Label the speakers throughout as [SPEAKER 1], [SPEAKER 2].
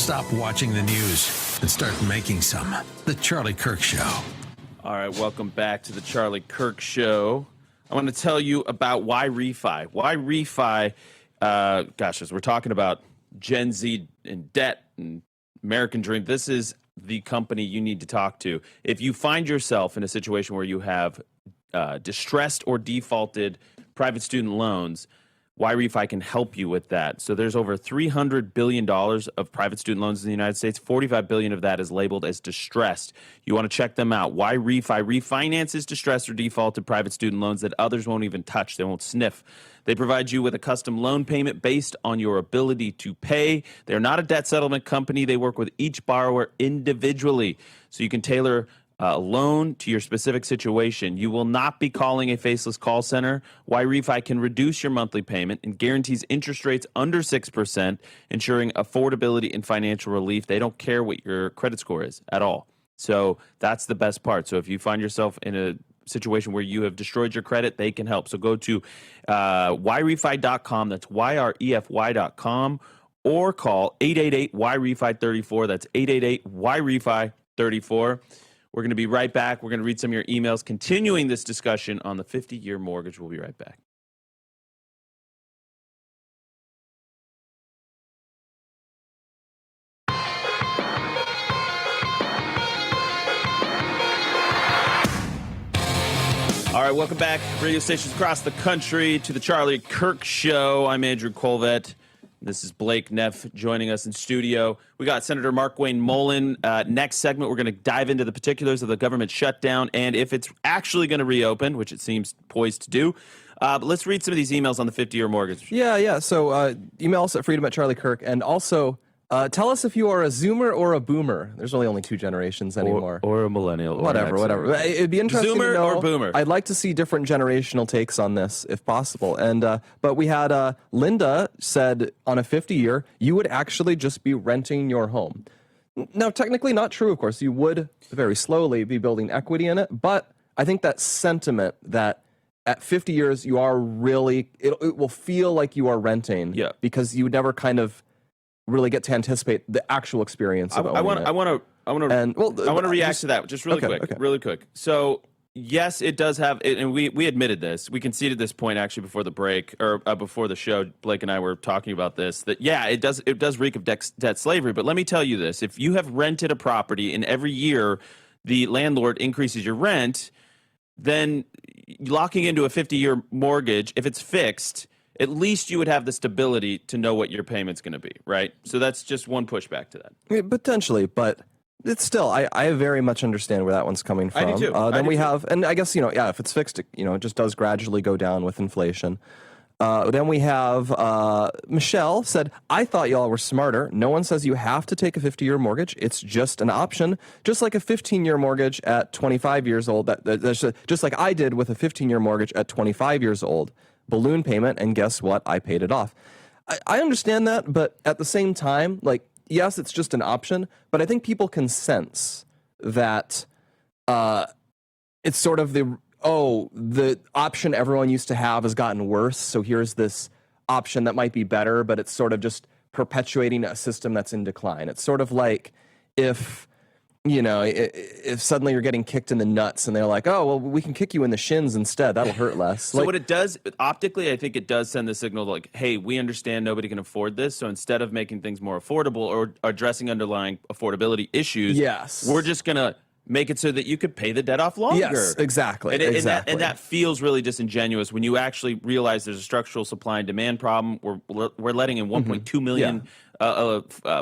[SPEAKER 1] Stop watching the news and start making some. The Charlie Kirk Show.
[SPEAKER 2] All right, welcome back to the Charlie Kirk Show. I want to tell you about WhyRefi. WhyRefi, as we're talking about Gen Z and debt and American dream, this is the company you need to talk to. If you find yourself in a situation where you have distressed or defaulted private student loans, WhyRefi can help you with that. So there's over $300 billion of private student loans in the United States. $45 billion of that is labeled as distressed. You want to check them out. WhyRefi refinances distressed or defaulted private student loans that others won't even touch. They won't sniff. They provide you with a custom loan payment based on your ability to pay. They're not a debt settlement company. They work with each borrower individually. So you can tailor a loan to your specific situation. You will not be calling a faceless call center. WhyRefi can reduce your monthly payment and guarantees interest rates under 6%, ensuring affordability and financial relief. They don't care what your credit score is at all. So that's the best part. So if you find yourself in a situation where you have destroyed your credit, they can help. So go to whyrefi.com. That's YREFY.com, or call 888-WhyRefi34. That's 888-WhyRefi34. We're going to be right back. We're going to read some of your emails, continuing this discussion on the 50-year mortgage. We'll be right back. All right, welcome back, radio stations across the country, to the Charlie Kirk Show. I'm Andrew Colvett. This is Blake Neff joining us in studio. We got Senator Markwayne Mullin. Next segment, we're going to dive into the particulars of the government shutdown and if it's actually going to reopen, which it seems poised to do. But let's read some of these emails on the 50-year mortgage.
[SPEAKER 3] Yeah. So email us at freedom@charliekirk. And also, tell us if you are a Zoomer or a Boomer. There's really only two generations anymore.
[SPEAKER 2] Or a Millennial.
[SPEAKER 3] Whatever. It'd be interesting
[SPEAKER 2] Zoomer
[SPEAKER 3] to know.
[SPEAKER 2] or Boomer?
[SPEAKER 3] I'd like to see different generational takes on this, if possible. And but we had Linda said on a 50-year, you would actually just be renting your home. Now, technically not true, of course. You would very slowly be building equity in it. But I think that sentiment that at 50 years, you are really, it will feel like you are renting.
[SPEAKER 2] Yeah.
[SPEAKER 3] Because you would never kind of really get to anticipate the actual experience of owning it.
[SPEAKER 2] I want to react to that just really quick. So yes, it does have, and we admitted this. We conceded this point actually before the break, or before the show. Blake and I were talking about this. That yeah, it does reek of debt slavery. But let me tell you this: if you have rented a property and every year the landlord increases your rent, then locking into a 50-year mortgage, if it's fixed, at least you would have the stability to know what your payment's going to be, right? So that's just one pushback to that.
[SPEAKER 3] Yeah, potentially, but it's still, I very much understand where that one's coming from.
[SPEAKER 2] I do too.
[SPEAKER 3] Then we have, and I guess, if it's fixed, it just does gradually go down with inflation. Then we have Michelle said, I thought y'all were smarter. No one says you have to take a 50-year mortgage. It's just an option, just like a 15-year mortgage at 25 years old. That's just like I did with a 15-year mortgage at 25 years old. Balloon payment, and guess what? I paid it off. I understand that, but at the same time, yes, it's just an option, but I think people can sense that it's sort of the option everyone used to have has gotten worse, so here's this option that might be better, but it's sort of just perpetuating a system that's in decline. It's sort of like if suddenly you're getting kicked in the nuts and they're like, oh, well, we can kick you in the shins instead. That'll hurt less.
[SPEAKER 2] So what it does, optically, I think it does send the signal like, hey, we understand nobody can afford this. So instead of making things more affordable or addressing underlying affordability issues, we're just going to make it so that you could pay the debt off longer.
[SPEAKER 3] Yes, exactly.
[SPEAKER 2] And that feels really disingenuous when you actually realize there's a structural supply and demand problem. We're letting in 1.2 million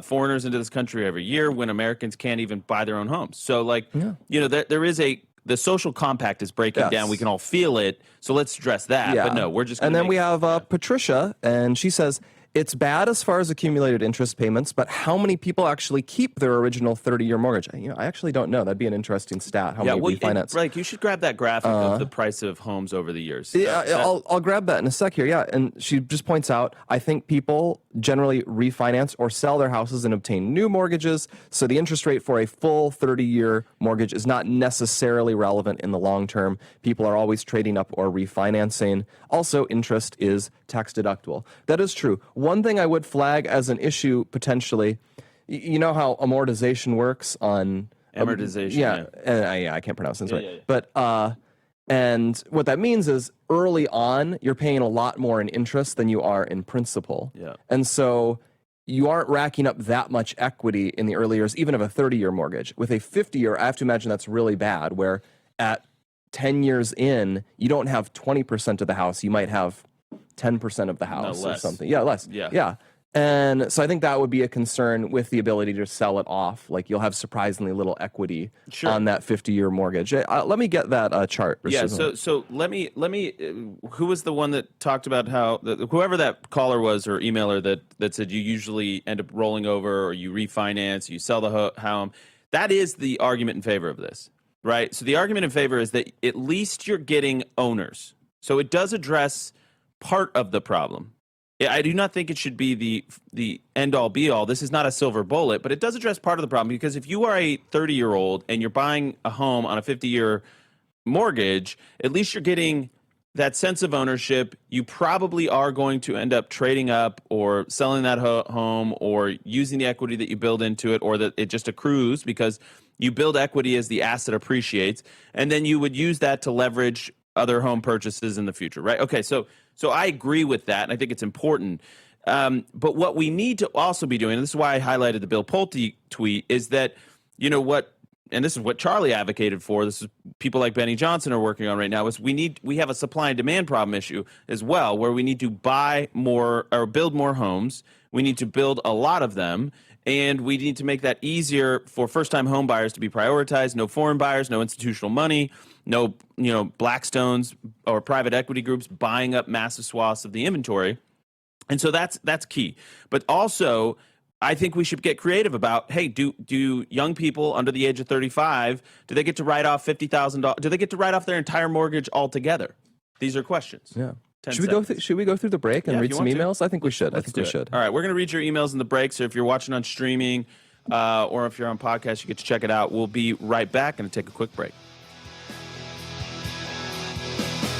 [SPEAKER 2] foreigners into this country every year when Americans can't even buy their own homes. So there is the social compact is breaking down. We can all feel it. So let's address that. But no, we're just going
[SPEAKER 3] to then we have Patricia, and she says, it's bad as far as accumulated interest payments, but how many people actually keep their original 30-year mortgage? I actually don't know. That'd be an interesting stat. How many refinance?
[SPEAKER 2] Right, you should grab that graphic of the price of homes over the years.
[SPEAKER 3] I'll grab that in a sec here. Yeah, and she just points out, I think people generally refinance or sell their houses and obtain new mortgages, so the interest rate for a full 30-year mortgage is not necessarily relevant in the long term. People are always trading up or refinancing. Also, interest is tax deductible. That is true. One thing I would flag as an issue potentially you know how amortization works on
[SPEAKER 2] Amortization.
[SPEAKER 3] I can't pronounce this right. But and what that means is early on you're paying a lot more in interest than you are in principal.
[SPEAKER 2] Yeah.
[SPEAKER 3] And so you aren't racking up that much equity in the early years, even of a 30-year mortgage. With a 50-year, I have to imagine that's really bad, where at 10 years in, you don't have 20% of the house. You might have 10% of the house or something. Yeah, less. Yeah. And so I think that would be a concern with the ability to sell it off. Like you'll have surprisingly little equity on that 50-year mortgage. Let me get that chart.
[SPEAKER 2] Yeah. So let me. Who was the one that talked about how whoever that caller was or emailer that said you usually end up rolling over or you refinance, you sell the home. That is the argument in favor of this, right? So the argument in favor is that at least you're getting owners. So it does address part of the problem. I do not think it should be the end-all, be-all. This is not a silver bullet, but it does address part of the problem, because if you are a 30-year-old and you're buying a home on a 50-year mortgage, at least you're getting that sense of ownership. You probably are going to end up trading up or selling that home or using the equity that you build into it, or that it just accrues because you build equity as the asset appreciates, and then you would use that to leverage other home purchases in the future, right? Okay, so I agree with that, and I think it's important. But what we need to also be doing, and this is why I highlighted the Bill Pulte tweet, is that, you know what, and this is what Charlie advocated for, this is people like Benny Johnson are working on right now, is we have a supply and demand problem issue as well, where we need to buy more or build more homes. We need to build a lot of them, and we need to make that easier for first-time home buyers to be prioritized. No foreign buyers, no institutional money, no, Blackstones or private equity groups buying up massive swaths of the inventory. And so that's key. But also, I think we should get creative about, hey, do young people under the age of 35, do they get to write off $50,000? Do they get to write off their entire mortgage altogether? These are questions.
[SPEAKER 3] Yeah. Should we go through the break and read some emails? I think we should.
[SPEAKER 2] Let's do it. All right, we're going to read your emails in the break. So if you're watching on streaming or if you're on podcast, you get to check it out. We'll be right back and take a quick break.